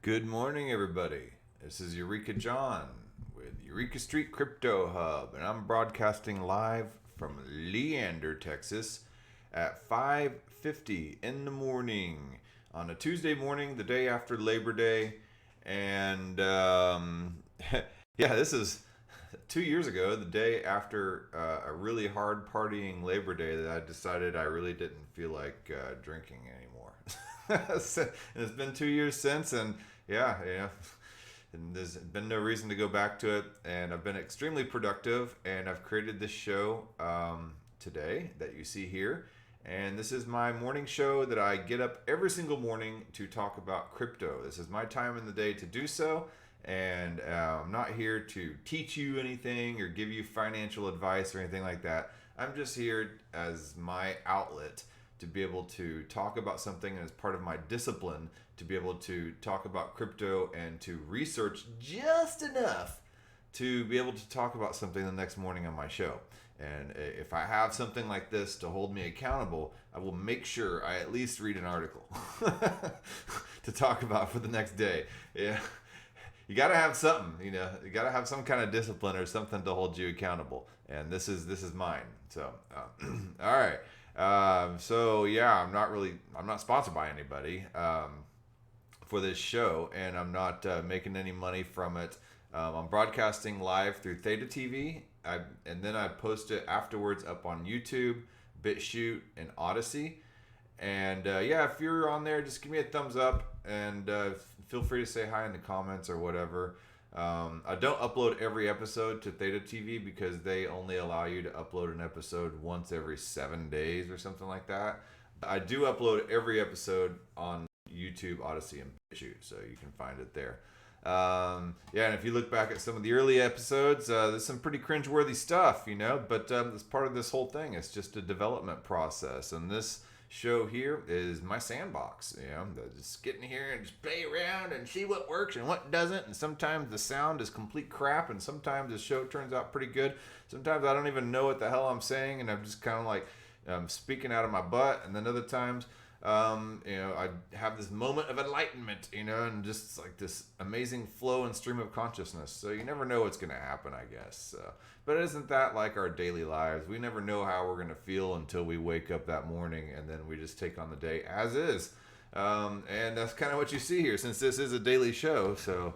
Good morning, everybody. This is Eureka John with Eureka Street Crypto Hub, and I'm broadcasting live from Leander, Texas at 5:50 in the morning on a Tuesday morning, the day after Labor Day. And yeah, this is 2 years ago, the day after a really hard partying Labor Day, that I decided I really didn't feel like drinking anymore. So, and it's been 2 years since, and yeah, and there's been no reason to go back to it. And I've been extremely productive, and I've created this show today that you see here. And this is my morning show that I get up every single morning to talk about crypto. This is my time in the day to do so. And I'm not here to teach you anything or give you financial advice or anything like that. I'm just here as my outlet to be able to talk about something, and as part of my discipline to be able to talk about crypto and to research just enough to be able to talk about something the next morning on my show. And if I have something like this to hold me accountable, I will make sure I at least read an article to talk about for the next day. Yeah. You got to have something, you got to have some kind of discipline or something to hold you accountable. And this is mine. So, all right. So yeah, I'm not sponsored by anybody for this show, and I'm not making any money from it. I'm broadcasting live through Theta TV, and then I post it afterwards up on YouTube, BitChute, and Odyssey. And yeah, if you're on there, just give me a thumbs up, and feel free to say hi in the comments or whatever. I don't upload every episode to Theta TV because they only allow you to upload an episode once every 7 days or something like that. I do upload every episode on YouTube, Odyssey, and BitChute, so you can find it there. Yeah, and if you look back at some of the early episodes, there's some pretty cringeworthy stuff, but it's part of this whole thing. It's just a development process, and this show here is my sandbox. Just get in here and just play around and see what works and what doesn't. And sometimes the sound is complete crap, and sometimes the show turns out pretty good. Sometimes I don't even know what the hell I'm saying, and I'm just kind of like speaking out of my butt. And then other times, I have this moment of enlightenment, and just like this amazing flow and stream of consciousness. So you never know what's going to happen, I guess. But isn't that like our daily lives? We never know how we're going to feel until we wake up that morning, and then we just take on the day as is. And that's kind of what you see here, since this is a daily show. So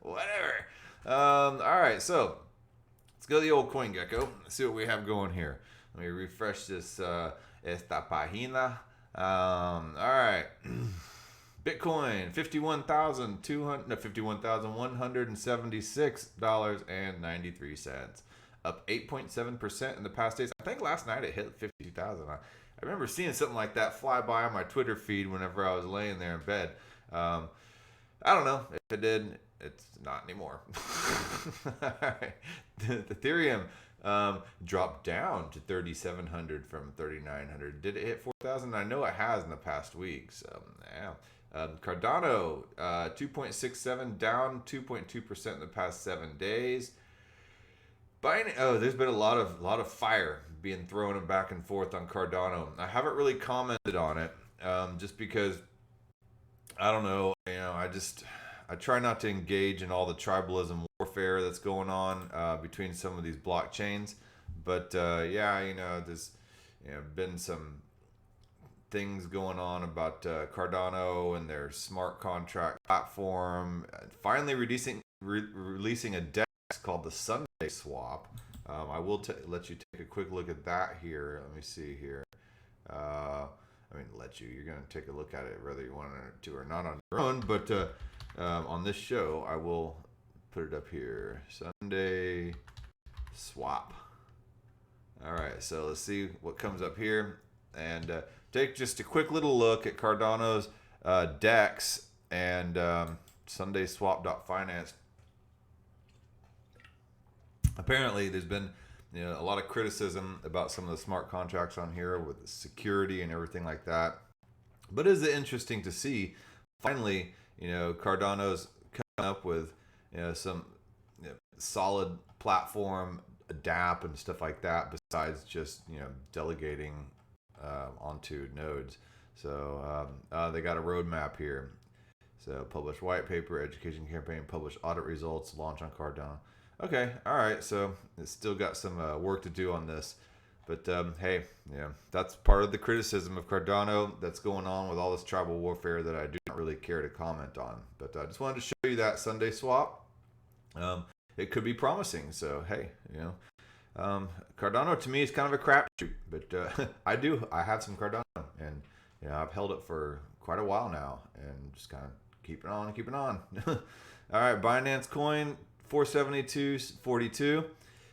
whatever. All right, so let's go to the old CoinGecko. Let's see what we have going here. Let me refresh this esta página. All right. Bitcoin, $51,176.93, up 8.7% in the past days. I think last night it hit 52,000. I remember seeing something like that fly by on my Twitter feed whenever I was laying there in bed. I don't know if it did. It's not anymore. All right. Ethereum dropped down to 3,700 from 3,900. Did it hit 4,000? I know it has in the past week. So yeah. Cardano 2.67, down 2.2% in the past 7 days. There's been a lot of fire being thrown back and forth on Cardano. I haven't really commented on it, just because I don't know. I try not to engage in all the tribalism warfare that's going on between some of these blockchains. But there's been some things going on about Cardano and their smart contract platform finally releasing a DEX called the Sunday Swap. I will let you take a quick look at that here. Let me see here. You're going to take a look at it whether you want to or not on your own, but on this show I will put it up here. Sunday Swap. All right, so let's see what comes up here, and take just a quick little look at Cardano's DEX and SundaySwap.finance. Apparently, there's been a lot of criticism about some of the smart contracts on here with the security and everything like that. But it is interesting to see, finally, Cardano's coming up with some solid platform, DApp and stuff like that, besides just delegating onto nodes. So they got a roadmap here. So publish white paper, education campaign, publish audit results, launch on Cardano. Okay, all right. So it's still got some work to do on this. But hey, yeah, that's part of the criticism of Cardano that's going on with all this tribal warfare that I do not really care to comment on. But I just wanted to show you that Sunday swap. It could be promising. So hey, Cardano to me is kind of a crapshoot. But I have some Cardano, and I've held it for quite a while now, and just kind of keeping on. All right, Binance Coin 472.42.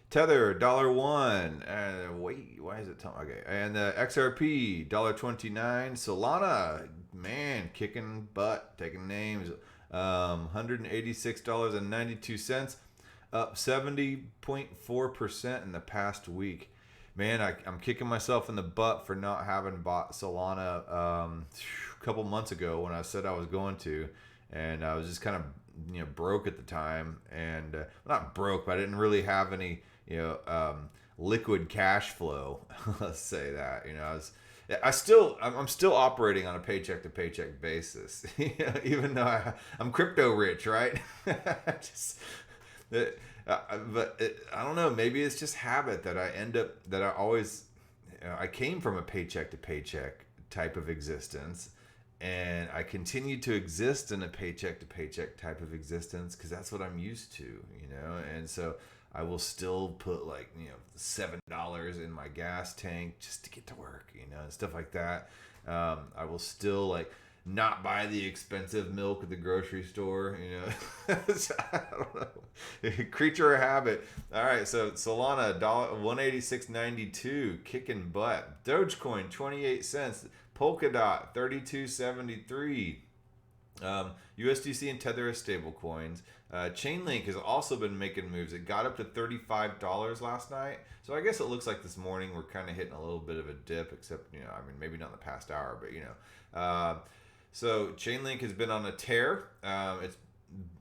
Tether $1. And wait, why is it telling? Okay, and XRP $1.29. Solana, man, kicking butt, taking names. $186.92, up 70.4% in the past week. Man, I'm kicking myself in the butt for not having bought Solana a couple months ago when I said I was going to, and I was just kind of broke at the time, and not broke, but I didn't really have any liquid cash flow. Let's say that. I'm still operating on a paycheck to paycheck basis, even though I'm crypto rich, right? But I don't know. Maybe it's just habit that I always, I came from a paycheck to paycheck type of existence, and I continue to exist in a paycheck to paycheck type of existence because that's what I'm used to, and so I will still put like $7 in my gas tank just to get to work, and stuff like that. I will still like not buy the expensive milk at the grocery store, I don't know. Creature of habit. All right, so Solana $186.92, kicking butt. Dogecoin 28 cents. Polkadot 32.73. USDC and Tether are stable coins. Chainlink has also been making moves. It got up to $35 last night. So I guess it looks like this morning we're kind of hitting a little bit of a dip, except, maybe not in the past hour, but, so Chainlink has been on a tear.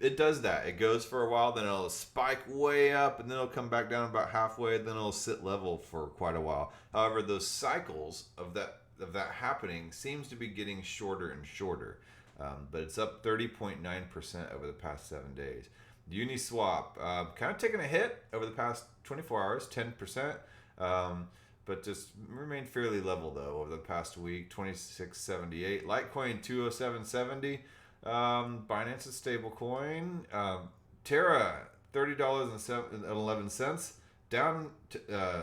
It does that. It goes for a while, then it'll spike way up, and then it'll come back down about halfway, then it'll sit level for quite a while. However, those cycles of that happening seems to be getting shorter and shorter. But it's up 30.9% over the past 7 days. Uniswap kind of taking a hit over the past 24 hours, 10%, but just remained fairly level though over the past week, 26.78. Litecoin 207.70. Binance is stable coin. Terra $30.11, down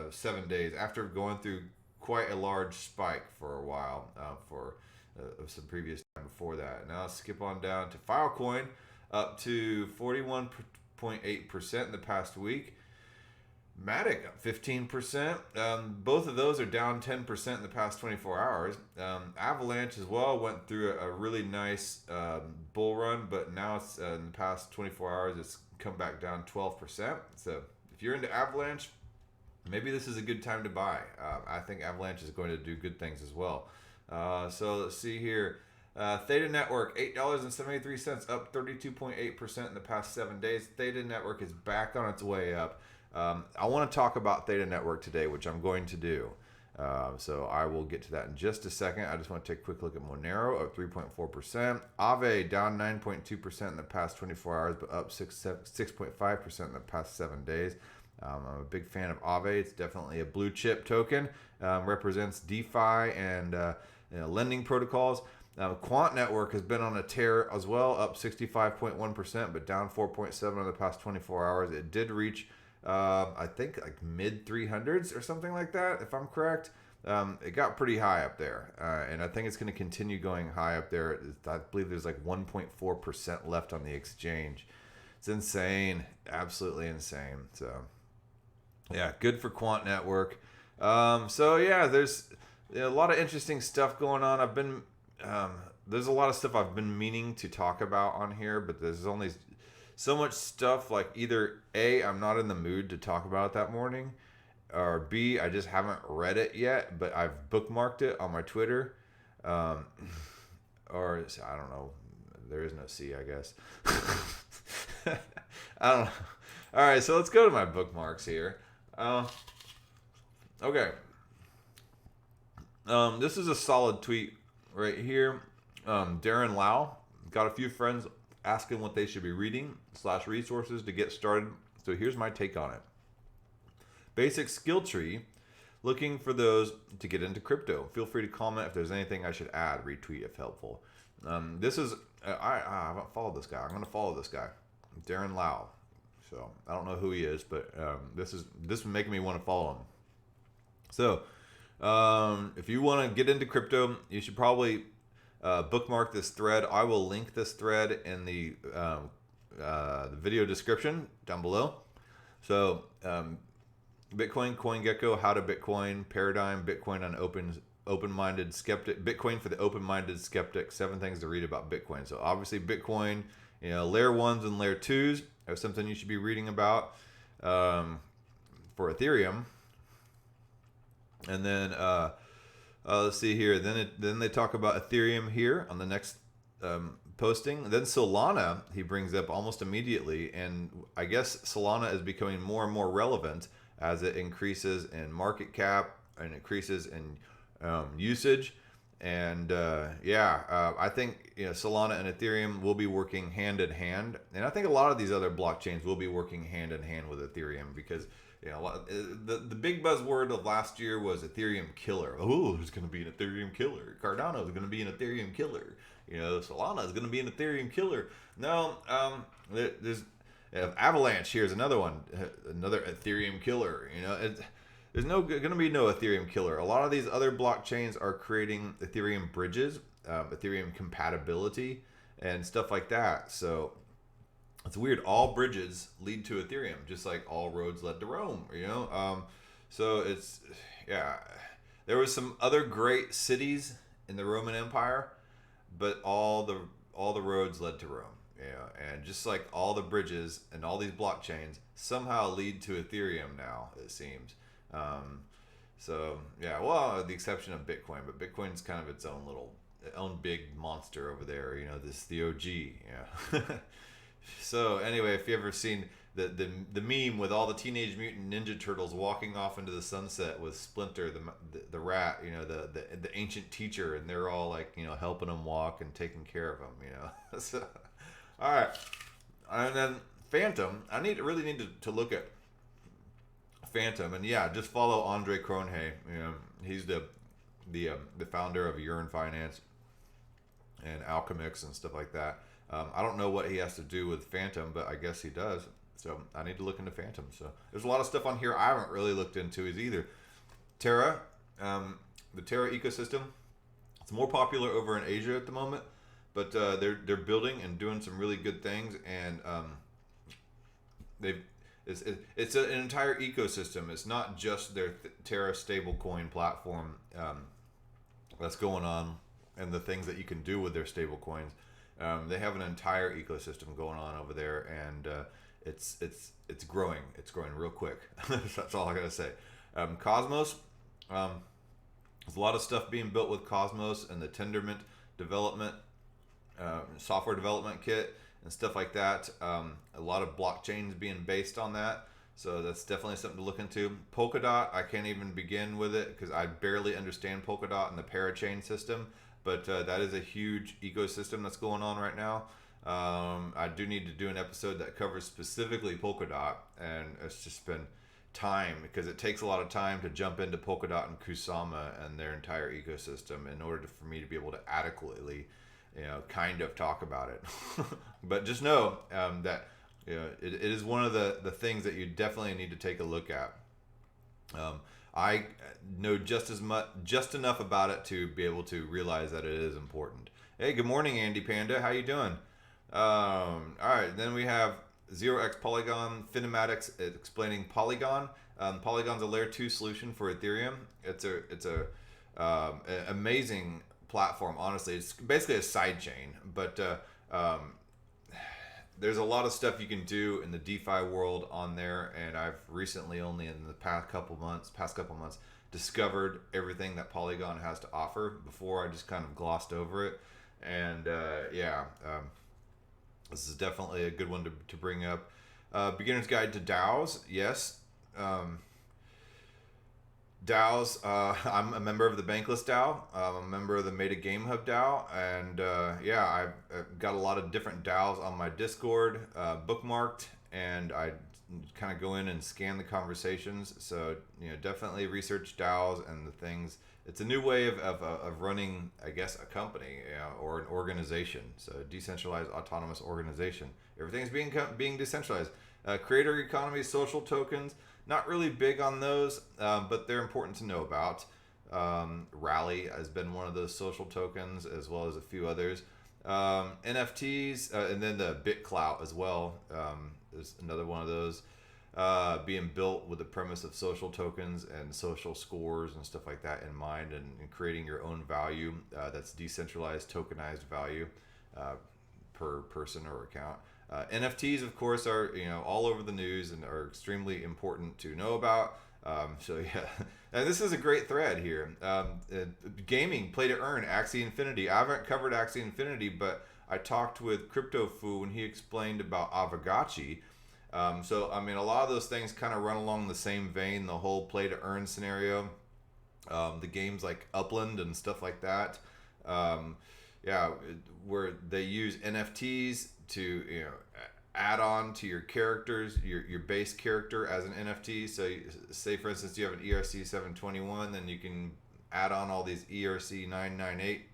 7 days after going through quite a large spike for a while for some previous time before that. Now let's skip on down to Filecoin, up to 41.8% in the past week. Matic up 15%. Both of those are down 10% in the past 24 hours. Avalanche as well went through a really nice bull run, but now it's in the past 24 hours it's come back down 12%. So if you're into Avalanche, maybe this is a good time to buy. I think Avalanche is going to do good things as well. So let's see here. Theta Network, $8.73, up 32.8% in the past 7 days. Theta Network is back on its way up. I want to talk about Theta Network today, which I'm going to do. So I will get to that in just a second. I just want to take a quick look at Monero, up 3.4%. Aave down 9.2% in the past 24 hours, but up 6.5% in the past 7 days. I'm a big fan of Aave. It's definitely a blue chip token. Represents DeFi and lending protocols. Quant Network has been on a tear as well, up 65.1%, but down 4.7% in the past 24 hours. It did reach, I think, like mid 300s or something like that, if I'm correct. It got pretty high up there, and I think it's going to continue going high up there. I believe there's like 1.4% left on the exchange. It's insane, absolutely insane. So, yeah, good for Quant Network. So yeah, there's a lot of interesting stuff going on. There's a lot of stuff I've been meaning to talk about on here, but there's only so much stuff. Like either A, I'm not in the mood to talk about it that morning, or B, I just haven't read it yet, but I've bookmarked it on my Twitter. Or I don't know. There is no C, I guess. I don't know. All right, so let's go to my bookmarks here. Okay. This is a solid tweet right here. Darren Lau, Got a few friends asking what they should be reading / resources to get started. So here's my take on it. Basic skill tree, looking for those to get into crypto. Feel free to comment if there's anything I should add, retweet if helpful. This is, I haven't followed this guy. I'm going to follow this guy, Darren Lau. So I don't know who he is, but this is making me want to follow him. So if you want to get into crypto, you should probably bookmark this thread. I will link this thread in the video description down below. So Bitcoin, CoinGecko, how to Bitcoin, paradigm, Bitcoin on open-minded skeptic, Bitcoin for the open-minded skeptic, 7 things to read about Bitcoin. So obviously Bitcoin, layer 1s and layer 2s are something you should be reading about for Ethereum. And then let's see here. Then they talk about Ethereum here on the next posting. Then Solana he brings up almost immediately, and I guess Solana is becoming more and more relevant as it increases in market cap and increases in usage. And I think Solana and Ethereum will be working hand in hand, and I think a lot of these other blockchains will be working hand in hand with Ethereum because the big buzzword of last year was Ethereum killer. Oh, there's going to be an Ethereum killer. Cardano is going to be an Ethereum killer. Solana is going to be an Ethereum killer. No, there's Avalanche. Here's another one, another Ethereum killer. There's going to be no Ethereum killer. A lot of these other blockchains are creating Ethereum bridges, Ethereum compatibility, and stuff like that. So it's weird. All bridges lead to Ethereum, just like all roads led to Rome. So it's There was some other great cities in the Roman Empire, but all the roads led to Rome. And just like all the bridges and all these blockchains somehow lead to Ethereum now, it seems. The exception of Bitcoin, but Bitcoin's kind of its own big monster over there. This the OG. Yeah. So anyway, if you ever seen the meme with all the Teenage Mutant Ninja Turtles walking off into the sunset with Splinter, the rat, the ancient teacher, and they're all like helping them walk and taking care of them. So, all right, and then Phantom. I really need to look at Phantom, and just follow Andre Cronje. He's the founder of Urine Finance and Alchemix and stuff like that. I don't know what he has to do with Phantom, but I guess he does. So I need to look into Phantom. So there's a lot of stuff on here I haven't really looked into either. Terra, the Terra ecosystem, it's more popular over in Asia at the moment, but they're building and doing some really good things, and it's an entire ecosystem. It's not just their Terra stablecoin platform that's going on and the things that you can do with their stablecoins. They have an entire ecosystem going on over there, and it's growing. It's growing real quick. That's all I gotta say. Cosmos, there's a lot of stuff being built with Cosmos and the Tendermint development, software development kit and stuff like that. A lot of blockchains being based on that. So that's definitely something to look into. Polkadot, I can't even begin with it because I barely understand Polkadot and the parachain system. But that is a huge ecosystem that's going on right now. I do need to do an episode that covers specifically Polkadot, and it's just been time because it takes a lot of time to jump into Polkadot and Kusama and their entire ecosystem in order for me to be able to adequately, kind of talk about it. But just know that it is one of the things that you definitely need to take a look at. I know just enough about it to be able to realize that it is important. Hey, good morning, Andy Panda. How you doing? All right, then we have 0x Polygon Finematics explaining Polygon. Polygon's a layer 2 solution for Ethereum. It's a amazing platform. Honestly, it's basically a side chain, but there's a lot of stuff you can do in the DeFi world on there, and I've recently, only in the past couple months, discovered everything that Polygon has to offer. Before, I just kind of glossed over it, and this is definitely a good one to bring up. Beginner's Guide to DAOs, yes. DAOs. I'm a member of the Bankless DAO. I'm a member of the Meta Game Hub DAO, and yeah, I've got a lot of different DAOs on my Discord bookmarked, and I kind of go in and scan the conversations. So definitely research DAOs and the things. It's a new way of running, I guess, a company, or an organization. So decentralized autonomous organization. Everything's being decentralized. Creator economy, social tokens. Not really big on those, but they're important to know about. Rally has been one of those social tokens, as well as a few others. NFTs, and then the BitClout as well is another one of those. Being built with the premise of social tokens and social scores and stuff like that in mind, and creating your own value that's decentralized, tokenized value per person or account. NFTs, of course, are all over the news and are extremely important to know about. So yeah, and this is a great thread here. Gaming, play to earn, Axie Infinity. I haven't covered Axie Infinity, but I talked with CryptoFu and he explained about Avagachi. So I mean, a lot of those things kind of run along the same vein. The whole play to earn scenario, the games like Upland and stuff like that. Yeah, where they use NFTs to add on to your characters, your base character as an NFT. So say for instance you have an ERC 721, then you can add on all these ERC 998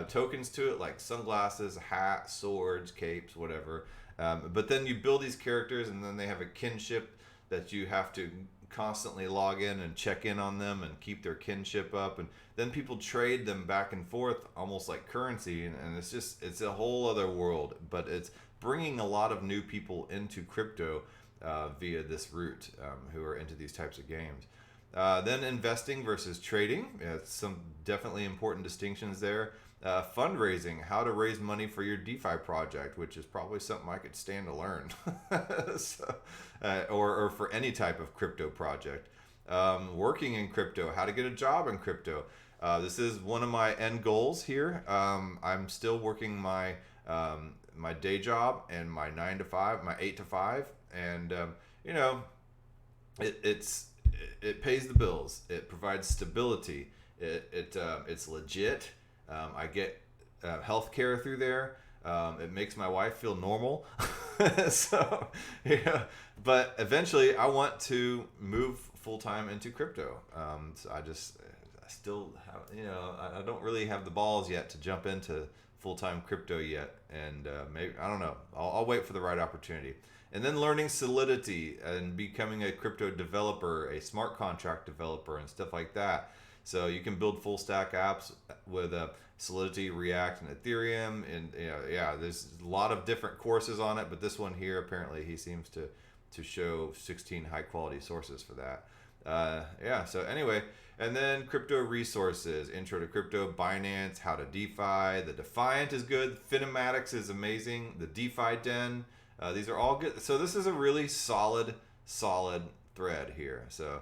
tokens to it, like sunglasses, hat, swords, capes, whatever. But then you build these characters, and then they have a kinship that you have to constantly log in and check in on them and keep their kinship up, and then people trade them back and forth almost like currency, and it's a whole other world. But it's bringing a lot of new people into crypto via this route, who are into these types of games. Then investing versus trading, some definitely important distinctions there. Fundraising, how to raise money for your DeFi project, which is probably something I could stand to learn. So, or for any type of crypto project. Working in crypto, how to get a job in crypto. This is one of my end goals here. I'm still working my my day job and my 9 to 5, my 8 to 5, and it pays the bills. It provides stability. It's legit. I get health care through there. It makes my wife feel normal. So, but eventually I want to move full time into crypto. So I still have, I don't really have the balls yet to jump into full time crypto yet. And maybe, I don't know, I'll wait for the right opportunity. And then learning Solidity and becoming a crypto developer, a smart contract developer, and stuff like that. So you can build full stack apps with Solidity, React, and Ethereum. And there's a lot of different courses on it, but this one here, apparently he seems to show 16 high quality sources for that. So anyway, and then crypto resources, intro to crypto, Binance, how to DeFi. The Defiant is good. Finematics is amazing. The DeFi Den. These are all good. So this is a really solid thread here. So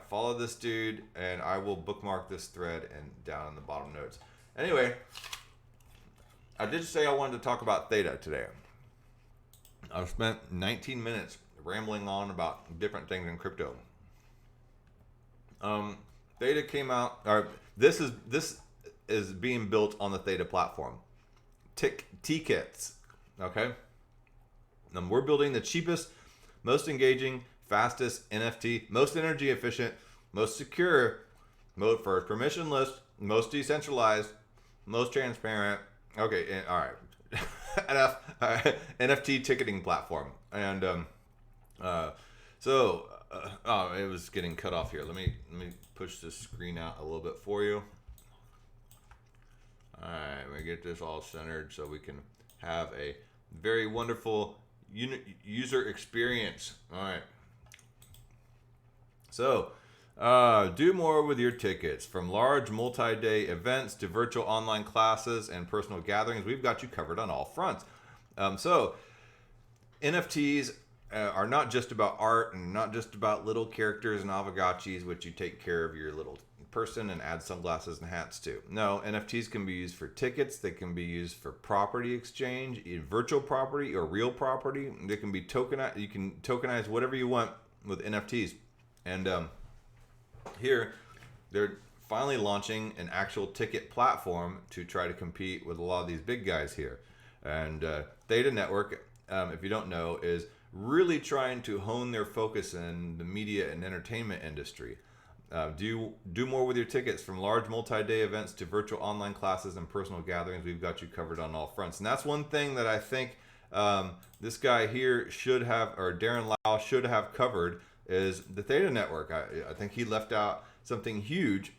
follow this dude, and I will bookmark this thread and down in the bottom notes. Anyway, I did say I wanted to talk about Theta today. I've spent 19 minutes rambling on about different things in crypto. Theta came out, or this is being built on the Theta platform. Tickets, okay? And we're building the cheapest, most engaging, fastest NFT, most energy efficient, most secure, most first permissionless, most decentralized, most transparent. Okay, all right. Enough. NFT ticketing platform. And it was getting cut off here. Let me push this screen out a little bit for you. All right, we get this all centered so we can have a very wonderful user experience. All right. So, do more with your tickets. From large multi-day events to virtual online classes and personal gatherings, we've got you covered on all fronts. So, NFTs are not just about art and not just about little characters and Avagachis, which you take care of your little person and add sunglasses and hats to. No, NFTs can be used for tickets. They can be used for property exchange, virtual property or real property. They can be tokenized. You can tokenize whatever you want with NFTs. And Here, they're finally launching an actual ticket platform to try to compete with a lot of these big guys here. And Theta Network, if you don't know, is really trying to hone their focus in the media and entertainment industry. Do more with your tickets, from large multi-day events to virtual online classes and personal gatherings. We've got you covered on all fronts. And that's one thing that I think this guy here should have, or Darren Lau should have covered, is the Theta Network. I think he left out something huge.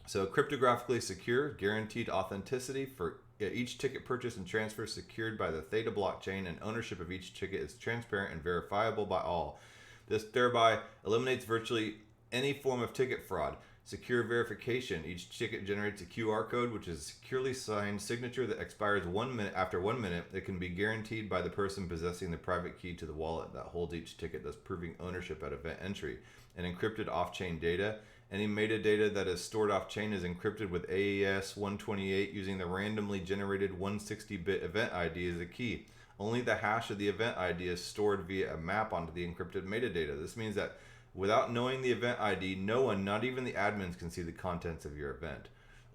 So cryptographically secure, guaranteed authenticity for each ticket purchase and transfer secured by the Theta blockchain, and ownership of each ticket is transparent and verifiable by all. This thereby eliminates virtually any form of ticket fraud. Secure verification. Each ticket generates a QR code, which is a securely signed signature that expires 1 minute. After 1 minute, it can be guaranteed by the person possessing the private key to the wallet that holds each ticket, thus proving ownership at event entry. And encrypted off-chain data. Any metadata that is stored off-chain is encrypted with AES 128 using the randomly generated 160-bit event ID as a key. Only the hash of the event ID is stored via a map onto the encrypted metadata. This means that without knowing the event ID, no one, not even the admins, can see the contents of your event.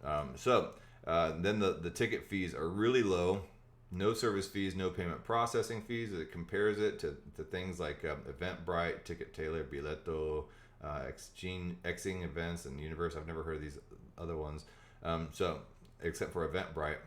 Then the ticket fees are really low. No service fees, no payment processing fees. It compares it to things like Eventbrite, Ticket Tailor, Biletto, Xing Events, and Universe. I've never heard of these other ones, except for Eventbrite.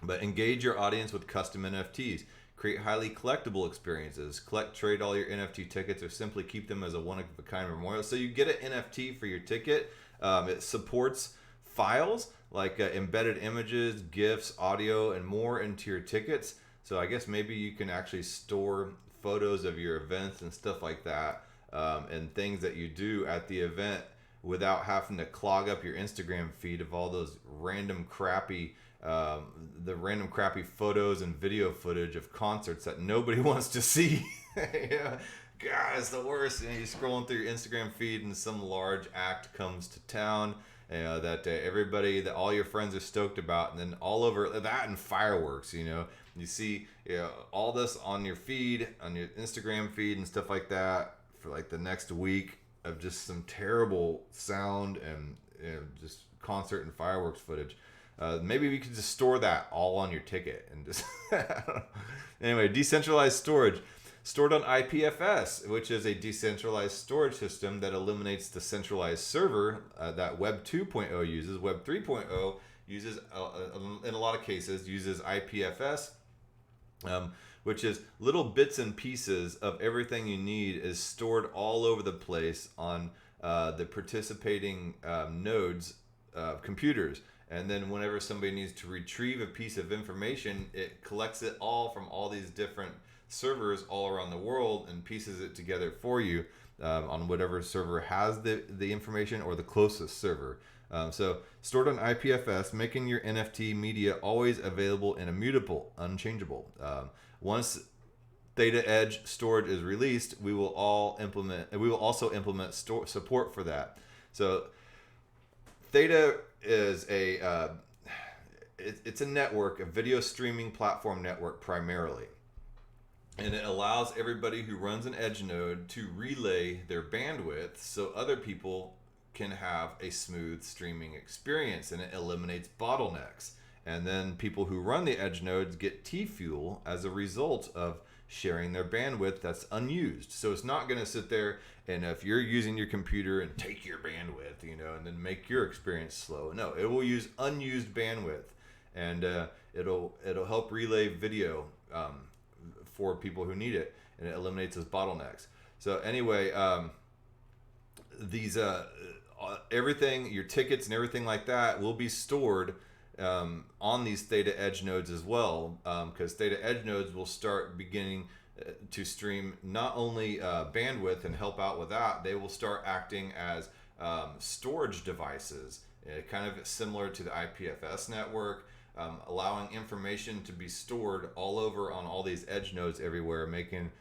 But engage your audience with custom NFTs. Create highly collectible experiences. Collect, trade all your NFT tickets, or simply keep them as a one-of-a-kind memorial. So you get an NFT for your ticket. It supports files like embedded images, GIFs, audio, and more into your tickets. So I guess maybe you can actually store photos of your events and stuff like that, and things that you do at the event without having to clog up your Instagram feed of all those random crappy photos and video footage of concerts that nobody wants to see. Yeah. God, it's the worst. You're scrolling through your Instagram feed and some large act comes to town, that everybody, that all your friends are stoked about, and then all over that and fireworks, you see all this on your feed, on your Instagram feed and stuff like that for like the next week of just some terrible sound and just concert and fireworks footage. Maybe we could just store that all on your ticket and just anyway, decentralized storage. Stored on IPFS, which is a decentralized storage system that eliminates the centralized server that Web 2.0 uses. Web 3.0 uses, in a lot of cases, uses IPFS, which is little bits and pieces of everything you need is stored all over the place on the participating nodes of computers. And then whenever somebody needs to retrieve a piece of information, it collects it all from all these different servers all around the world and pieces it together for you on whatever server has the information, or the closest server. So stored on IPFS, making your NFT media always available and immutable, unchangeable. Once Theta Edge storage is released, we will also implement support for that. So Theta is it's a network, a video streaming platform network primarily. And it allows everybody who runs an edge node to relay their bandwidth so other people can have a smooth streaming experience, and it eliminates bottlenecks. And then people who run the edge nodes get T-fuel as a result of sharing their bandwidth that's unused. So it's not going to sit there and if you're using your computer and take your bandwidth, and then make your experience slow. No, it will use unused bandwidth, and it'll help relay video for people who need it, and it eliminates those bottlenecks. So anyway, these everything, your tickets and everything like that, will be stored on these Theta Edge nodes as well, because Theta Edge nodes will start beginning to stream not only bandwidth and help out with that, they will start acting as storage devices, kind of similar to the IPFS network, allowing information to be stored all over on all these edge nodes everywhere, making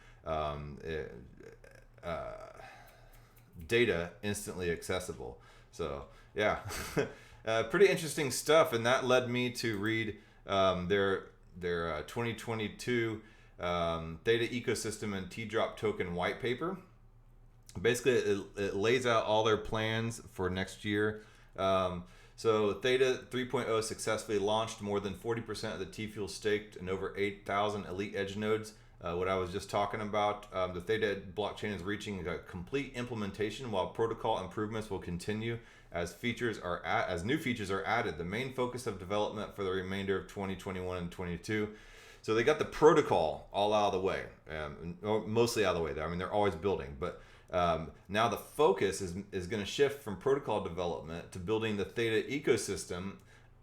data instantly accessible. So yeah, pretty interesting stuff, and that led me to read their 2022 Theta Ecosystem and T-Drop Token white paper. Basically, it lays out all their plans for next year. So Theta 3.0 successfully launched. More than 40% of the T-Fuel staked and over 8,000 elite edge nodes. What I was just talking about, the Theta blockchain is reaching a complete implementation, while protocol improvements will continue as new features are added. The main focus of development for the remainder of 2021 and 22. So they got the protocol all out of the way, or mostly out of the way. I mean, they're always building, but now the focus is going to shift from protocol development to building the Theta ecosystem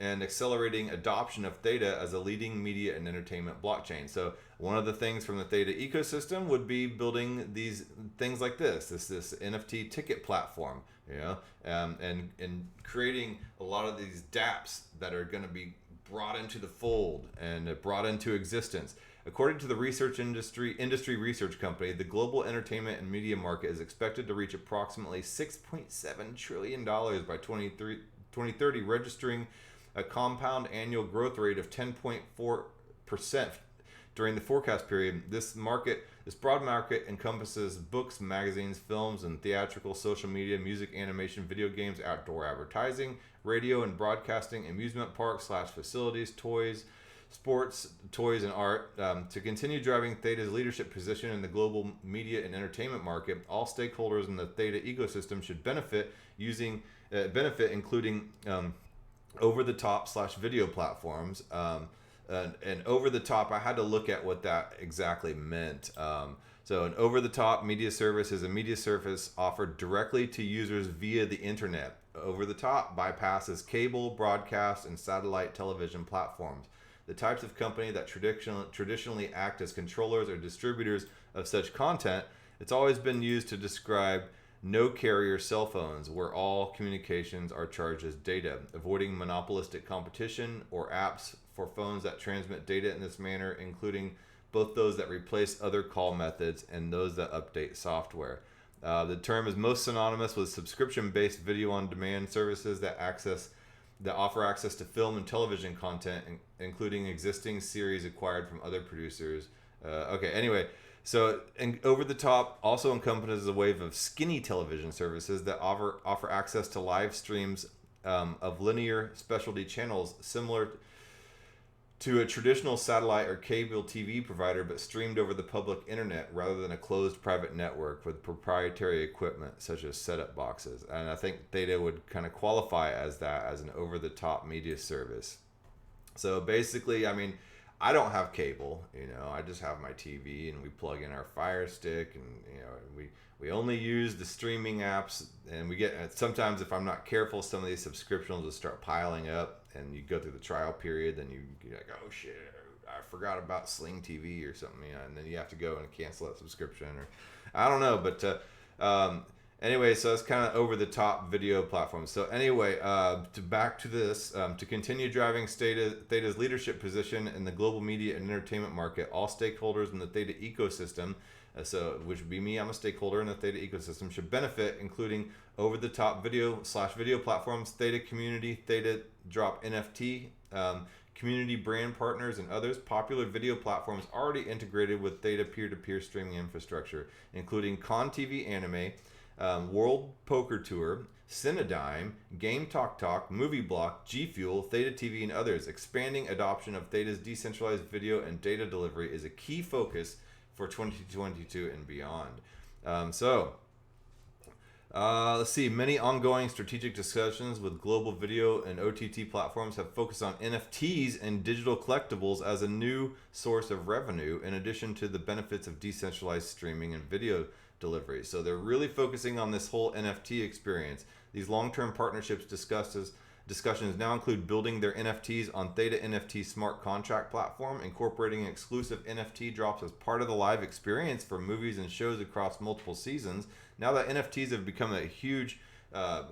and accelerating adoption of Theta as a leading media and entertainment blockchain. So one of the things from the Theta ecosystem would be building these things like this NFT ticket platform, and creating a lot of these dApps that are going to be brought into the fold and brought into existence. According to the industry research company, the global entertainment and media market is expected to reach approximately $6.7 trillion by 2030, registering a compound annual growth rate of 10.4% during the forecast period. This broad market encompasses books, magazines, films, and theatrical, social media, music, animation, video games, outdoor advertising, radio and broadcasting, amusement parks / facilities, toys, sports, toys, and art. To continue driving Theta's leadership position in the global media and entertainment market, all stakeholders in the Theta ecosystem should benefit, including over-the-top / video platforms. And over-the-top, I had to look at what that exactly meant. So an over-the-top media service is a media service offered directly to users via the internet. Over-the-top bypasses cable, broadcast, and satellite television platforms. The types of company that traditionally act as controllers or distributors of such content, it's always been used to describe no-carrier cell phones, where all communications are charged as data, avoiding monopolistic competition, or apps for phones that transmit data in this manner, including both those that replace other call methods and those that update software. The term is most synonymous with subscription-based video-on-demand services that offer access to film and television content, including existing series acquired from other producers. So over-the-top also encompasses a wave of skinny television services that offer access to live streams of linear specialty channels similar to a traditional satellite or cable TV provider, but streamed over the public internet rather than a closed private network with proprietary equipment such as setup boxes. And I think Theta would kind of qualify as that, as an over-the-top media service. So basically, I mean, I don't have cable, I just have my TV, and we plug in our Fire Stick, and we only use the streaming apps, and we get, sometimes if I'm not careful, some of these subscriptions will start piling up, and you go through the trial period, then you're like, oh shit, I forgot about Sling TV or something, and then you have to go and cancel that subscription, or I don't know, but anyway, so it's kind of over the top video platforms. So anyway, back to this, to continue driving Theta's leadership position in the global media and entertainment market, all stakeholders in the Theta ecosystem, which would be me, I'm a stakeholder in the Theta ecosystem, should benefit, including over-the-top video platforms, Theta Community, Theta Drop NFT, community brand partners, and others. Popular video platforms already integrated with Theta peer-to-peer streaming infrastructure, including ConTV Anime, World Poker Tour, Cinedigm, Game Talk, Movie Block, G Fuel, Theta TV, and others. Expanding adoption of Theta's decentralized video and data delivery is a key focus for 2022 and beyond. Let's see. Many ongoing strategic discussions with global video and OTT platforms have focused on NFTs and digital collectibles as a new source of revenue, in addition to the benefits of decentralized streaming and video delivery. So they're really focusing on this whole NFT experience. These long-term partnerships discussions now include building their NFTs on Theta NFT smart contract platform, incorporating exclusive NFT drops as part of the live experience for movies and shows across multiple seasons. Now that NFTs have become a huge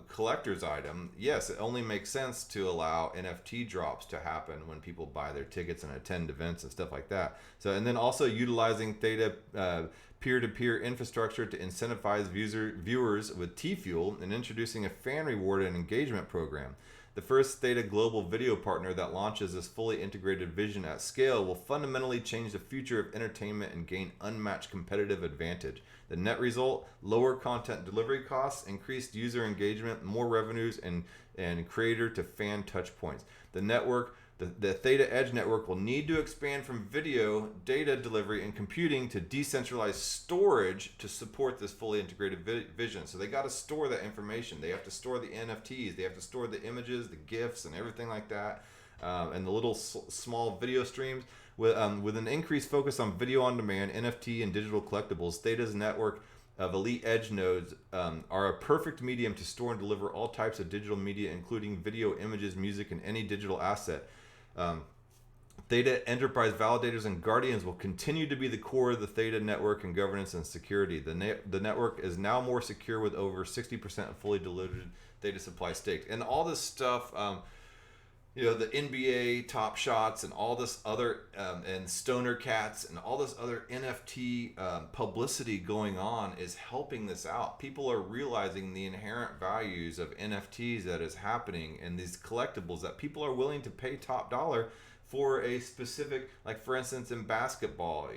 collector's item, yes, it only makes sense to allow NFT drops to happen when people buy their tickets and attend events and stuff like that. So, and then also utilizing Theta peer-to-peer infrastructure to incentivize viewers with T-Fuel, and introducing a fan reward and engagement program. The first Theta global video partner that launches this fully integrated vision at scale will fundamentally change the future of entertainment and gain unmatched competitive advantage. The net result: lower content delivery costs, increased user engagement, more revenues, and creator to fan touch points. The Theta Edge network will need to expand from video, data delivery, and computing to decentralized storage to support this fully integrated vision. So they got to store that information. They have to store the NFTs. They have to store the images, the GIFs, and everything like that, and the little small video streams. With an increased focus on video on demand, NFT, and digital collectibles, Theta's network of elite edge nodes are a perfect medium to store and deliver all types of digital media, including video, images, music, and any digital asset. Theta enterprise validators and guardians will continue to be the core of the Theta network and governance and security. The network is now more secure with over 60% of fully diluted Theta supply staked. And all this stuff, the NBA Top Shots and all this other, and Stoner Cats and all this other NFT publicity going on is helping this out. People are realizing the inherent values of NFTs that is happening and these collectibles that people are willing to pay top dollar for a specific, like for instance in basketball,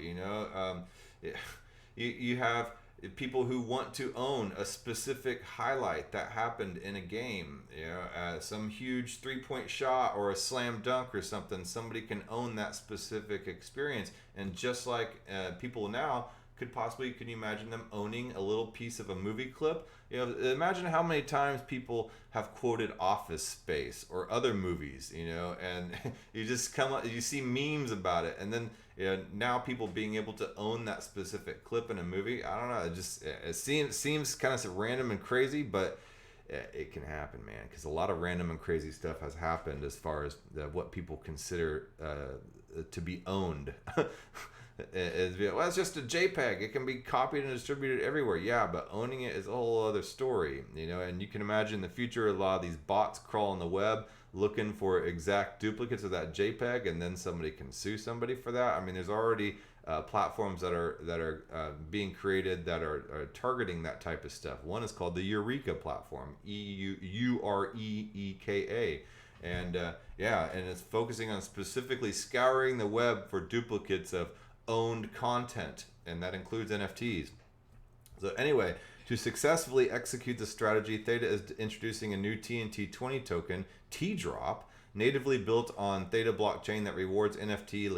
you have people who want to own a specific highlight that happened in a game, some huge 3-point shot or a slam dunk or something. Somebody can own that specific experience, and just like people now can you imagine them owning a little piece of a movie clip? Imagine how many times people have quoted Office Space or other movies, and you see memes about it, and then now people being able to own that specific clip in a movie. I don't know, it seems kind of random and crazy, but it can happen, man, because a lot of random and crazy stuff has happened as far as what people consider to be owned. It's just a JPEG. It can be copied and distributed everywhere. Yeah, but owning it is a whole other story, and you can imagine the future. A lot of these bots crawl on the web looking for exact duplicates of that JPEG, and then somebody can sue somebody for that. I mean, there's already platforms that are being created that are targeting that type of stuff. One is called the Eureka platform, Ureeka. And and it's focusing on specifically scouring the web for duplicates of owned content, and that includes NFTs. So anyway, to successfully execute the strategy, Theta is introducing a new TNT20 token, T-Drop, natively built on Theta blockchain that rewards NFT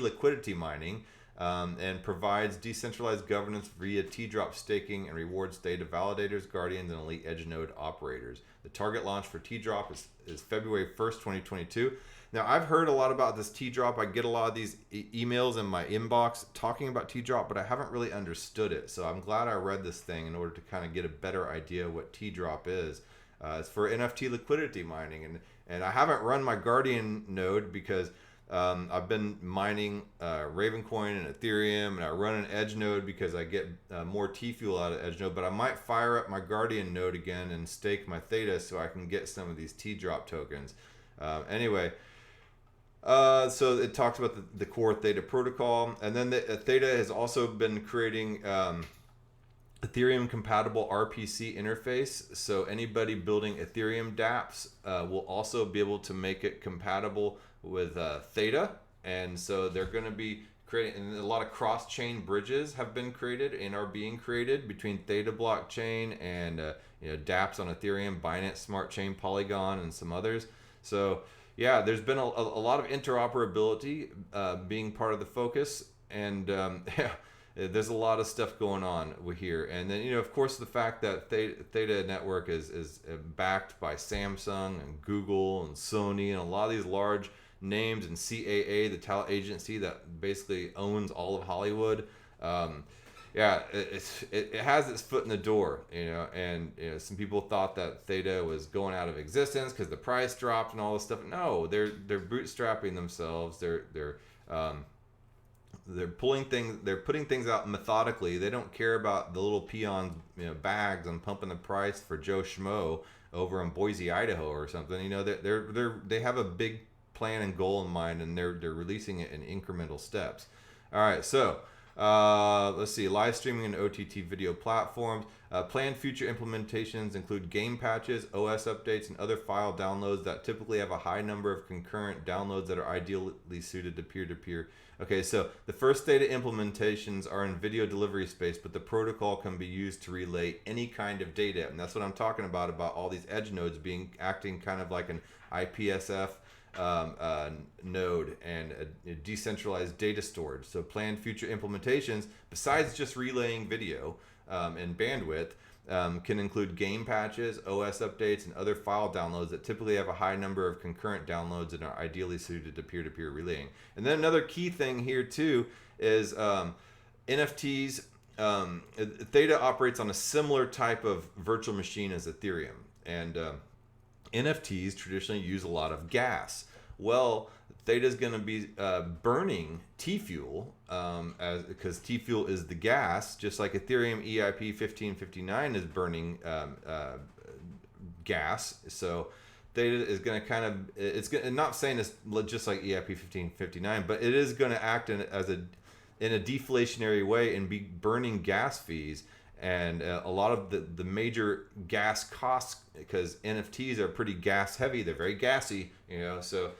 liquidity mining, and provides decentralized governance via T-Drop staking, and rewards Theta validators, guardians, and elite edge node operators. The target launch for T-Drop is February 1st, 2022. Now, I've heard a lot about this T-Drop. I get a lot of these emails in my inbox talking about T-Drop, but I haven't really understood it. So I'm glad I read this thing in order to kind of get a better idea of what T-Drop is. It's for NFT liquidity mining. And I haven't run my Guardian node because I've been mining Ravencoin and Ethereum, and I run an Edge node because I get more T-Fuel out of Edge node. But I might fire up my Guardian node again and stake my Theta so I can get some of these T-Drop tokens. Anyway. So it talks about the core Theta protocol, and then Theta has also been creating Ethereum compatible RPC interface. So anybody building Ethereum dApps will also be able to make it compatible with Theta, and so they're going to be creating, and a lot of cross-chain bridges have been created and are being created between Theta blockchain and dApps on Ethereum, Binance Smart Chain, Polygon, and some others. So yeah, there's been a lot of interoperability being part of the focus, and there's a lot of stuff going on here. And then, of course, the fact that Theta Network is backed by Samsung and Google and Sony and a lot of these large names, and CAA, the talent agency that basically owns all of Hollywood. It has its foot in the door, and some people thought that Theta was going out of existence because the price dropped and all this stuff. No, they're bootstrapping themselves. They're pulling things. They're putting things out methodically. They don't care about the little peon bags and pumping the price for Joe Schmo over in Boise, Idaho, or something. They have a big plan and goal in mind, and they're releasing it in incremental steps. All right, so. Let's see, live streaming and OTT video platforms. Planned future implementations include game patches, OS updates, and other file downloads that typically have a high number of concurrent downloads that are ideally suited to peer-to-peer. Okay, so the first Theta implementations are in video delivery space, but the protocol can be used to relay any kind of data. And that's what I'm talking about all these edge nodes acting kind of like an IPSF node and a decentralized data storage. So planned future implementations, besides just relaying video and bandwidth, can include game patches, OS updates, and other file downloads that typically have a high number of concurrent downloads and are ideally suited to peer-to-peer relaying. And then another key thing here too is NFTs. Theta operates on a similar type of virtual machine as Ethereum, and NFTs traditionally use a lot of gas. Well, Theta is going to be burning T-fuel because T-fuel is the gas, just like Ethereum EIP 1559 is burning gas. So Theta is going to kind of, it's going, not saying it's just like EIP 1559, but it is going to act in a deflationary way and be burning gas fees. And a lot of the major gas costs, because NFTs are pretty gas heavy, they're very gassy, so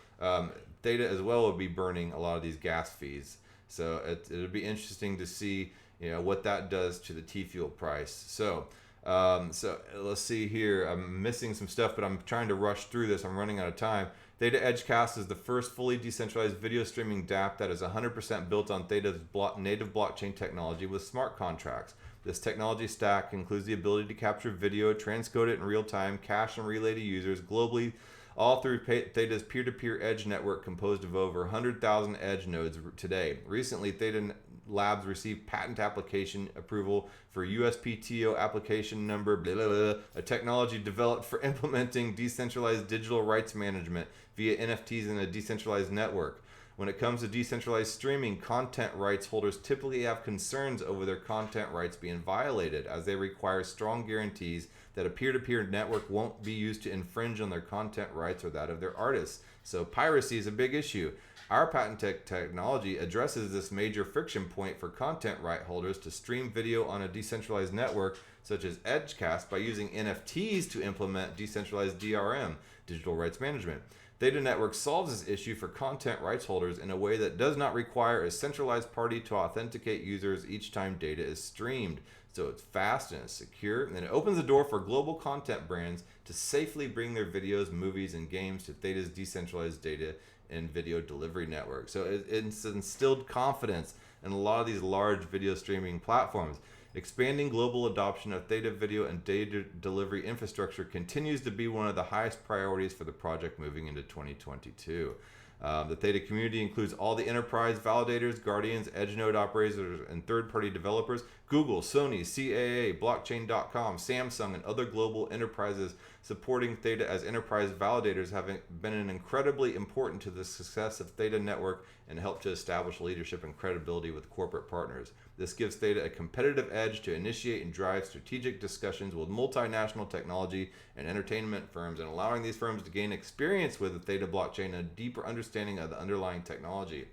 Theta as well will be burning a lot of these gas fees. So it'll be interesting to see what that does to the T-fuel price. So let's see here. I'm missing some stuff, but I'm trying to rush through this. I'm running out of time. Theta Edgecast is the first fully decentralized video streaming dApp that is 100% built on Theta's native blockchain technology with smart contracts. This technology stack includes the ability to capture video, transcode it in real time, cache and relay to users globally, all through Theta's peer-to-peer edge network composed of over 100,000 edge nodes today. Recently, Theta Labs received patent application approval for USPTO application number, blah, blah, blah, a technology developed for implementing decentralized digital rights management via NFTs in a decentralized network. When it comes to decentralized streaming, content rights holders typically have concerns over their content rights being violated, as they require strong guarantees that a peer-to-peer network won't be used to infringe on their content rights or that of their artists. So piracy is a big issue. Our patent technology addresses this major friction point for content right holders to stream video on a decentralized network such as Edgecast by using NFTs to implement decentralized DRM, digital rights management. Theta Network solves this issue for content rights holders in a way that does not require a centralized party to authenticate users each time data is streamed. So it's fast and it's secure, and it opens the door for global content brands to safely bring their videos, movies, and games to Theta's decentralized data and video delivery network. So it's instilled confidence in a lot of these large video streaming platforms. Expanding global adoption of Theta video and data delivery infrastructure continues to be one of the highest priorities for the project moving into 2022. The Theta community includes all the enterprise validators, guardians, edge node operators, and third-party developers. Google, Sony, CAA, Blockchain.com, Samsung, and other global enterprises supporting Theta as enterprise validators have been incredibly important to the success of Theta Network and helped to establish leadership and credibility with corporate partners. This gives Theta a competitive edge to initiate and drive strategic discussions with multinational technology and entertainment firms, and allowing these firms to gain experience with the Theta blockchain and a deeper understanding of the underlying technology.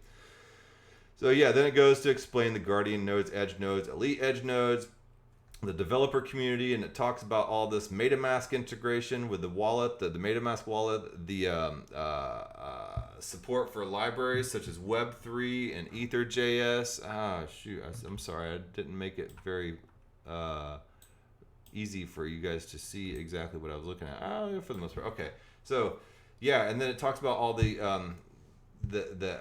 So yeah, then it goes to explain the Guardian nodes, edge nodes, elite edge nodes, the developer community, and it talks about all this MetaMask integration with the wallet, the MetaMask wallet, the support for libraries such as Web3 and Ether.js. I'm sorry, I didn't make it very easy for you guys to see exactly what I was looking at. For the most part, okay. So yeah, and then it talks about all the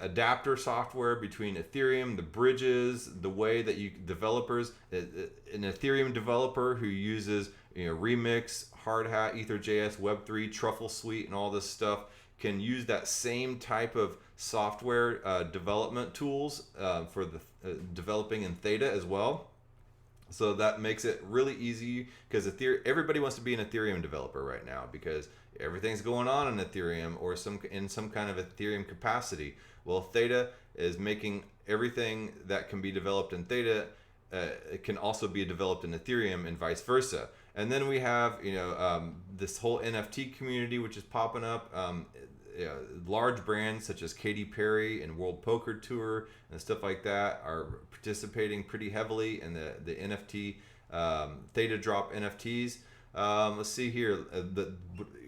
adapter software between Ethereum, the bridges, the way that you developers, an Ethereum developer who uses Remix, Hardhat, Ether.js, Web3, Truffle Suite, and all this stuff can use that same type of software development tools for the developing in Theta as well. So that makes it really easy, because everybody wants to be an Ethereum developer right now because everything's going on in Ethereum or in some kind of Ethereum capacity. Well, Theta is making everything that can be developed in Theta it can also be developed in Ethereum and vice versa. And then we have this whole NFT community which is popping up. Large brands such as Katy Perry and World Poker Tour and stuff like that are participating pretty heavily in the NFT Theta drop NFTs. Let's see here.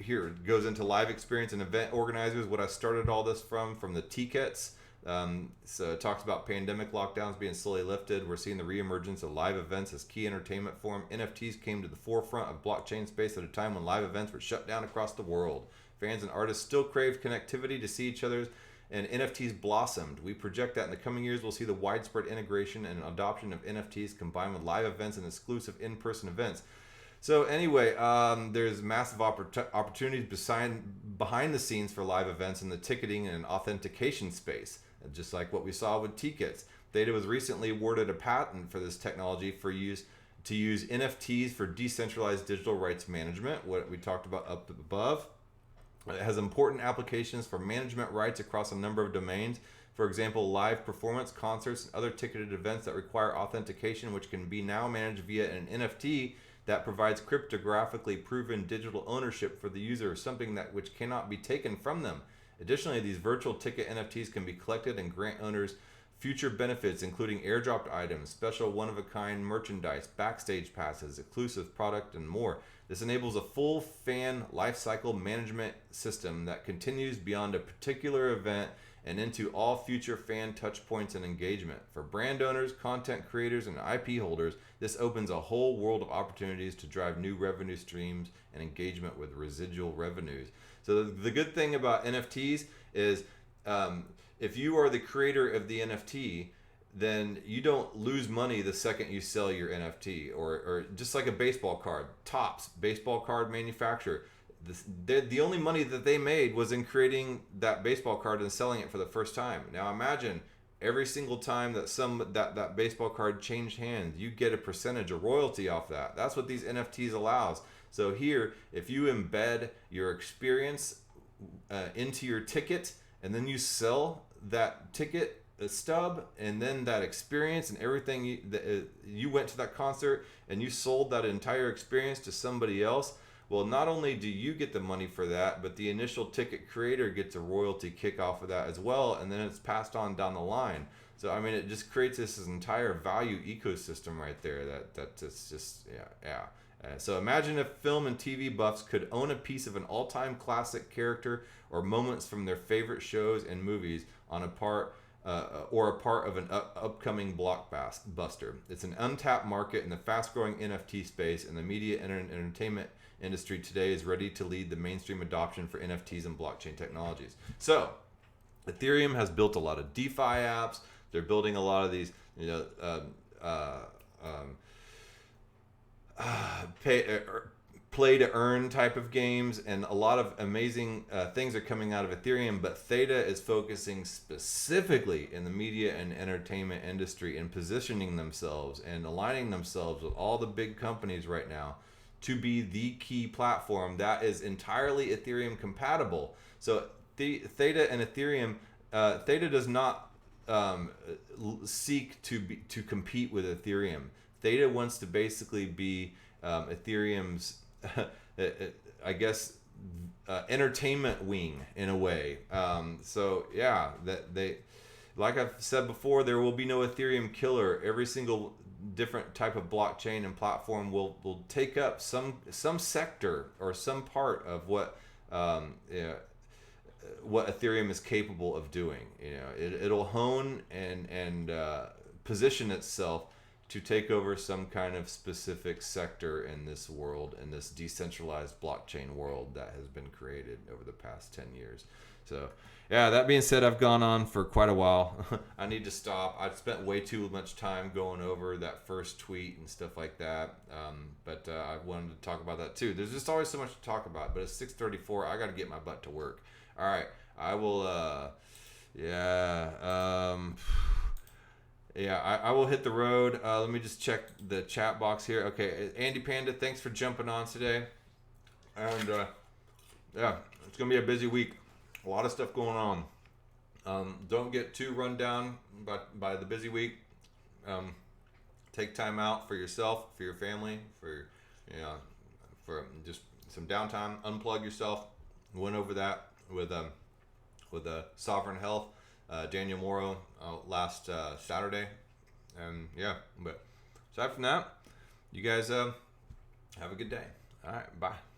Here it goes into live experience and event organizers. What I started all this from the tickets. So it talks about pandemic lockdowns being slowly lifted. We're seeing the reemergence of live events as key entertainment form. NFTs came to the forefront of blockchain space at a time when live events were shut down across the world. Fans and artists still craved connectivity to see each other's, and NFTs blossomed. We project that in the coming years we'll see the widespread integration and adoption of NFTs combined with live events and exclusive in-person events. So anyway, there's massive opportunities behind the scenes for live events in the ticketing and authentication space, just like what we saw with Tickets. Theta was recently awarded a patent for this technology to use NFTs for decentralized digital rights management, what we talked about up above. It has important applications for management rights across a number of domains. For example, live performance, concerts, and other ticketed events that require authentication, which can be now managed via an NFT that provides cryptographically proven digital ownership for the user, something which cannot be taken from them. Additionally, these virtual ticket NFTs can be collected and grant owners future benefits, including airdropped items, special one-of-a-kind merchandise, backstage passes, exclusive product, and more. This enables a full fan lifecycle management system that continues beyond a particular event and into all future fan touchpoints and engagement. For brand owners, content creators, and IP holders, this opens a whole world of opportunities to drive new revenue streams and engagement with residual revenues. So the good thing about NFTs is if you are the creator of the NFT, then you don't lose money the second you sell your NFT. Or just like a baseball card, Topps, baseball card manufacturer, the only money that they made was in creating that baseball card and selling it for the first time. Now imagine every single time that that baseball card changed hands, you get a percentage, a royalty off that. That's what these NFTs allows. So here, if you embed your experience into your ticket, and then you sell that ticket stub and then that experience and everything, you went to that concert and you sold that entire experience to somebody else, well, not only do you get the money for that, but the initial ticket creator gets a royalty kick off of that as well, and then it's passed on down the line. So I mean, it just creates this entire value ecosystem right there that's just yeah. So imagine if film and TV buffs could own a piece of an all-time classic character or moments from their favorite shows and movies on a part of an upcoming blockbuster. It's an untapped market in the fast-growing NFT space, and the media and entertainment industry today is ready to lead the mainstream adoption for NFTs and blockchain technologies. So Ethereum has built a lot of DeFi apps. They're building a lot of these, play to earn type of games, and a lot of amazing things are coming out of Ethereum. But Theta is focusing specifically in the media and entertainment industry and positioning themselves and aligning themselves with all the big companies right now to be the key platform that is entirely Ethereum compatible. So Theta and Ethereum, Theta does not seek to compete with Ethereum. Theta wants to basically be Ethereum's, I guess, entertainment wing in a way. So yeah, that they, like I've said before, there will be no Ethereum killer. Every single different type of blockchain and platform will take up some sector or some part of what Ethereum is capable of doing. It'll hone and position itself to take over some kind of specific sector in this world, in this decentralized blockchain world that has been created over the past 10 years. So yeah, that being said, I've gone on for quite a while. I need to stop. I've spent way too much time going over that first tweet and stuff like that. But I wanted to talk about that too. There's just always so much to talk about, but it's 6:34. I got to get my butt to work. All right. I will, I will hit the road. Let me just check the chat box here. Okay, Andy Panda, thanks for jumping on today. And it's gonna be a busy week. A lot of stuff going on. Don't get too run down by the busy week. Take time out for yourself, for your family, for just some downtime. Unplug yourself. Went over that with Sovereign Health. Daniel Morrow last Saturday, and yeah. But aside from that, You guys have a good day. All right, bye.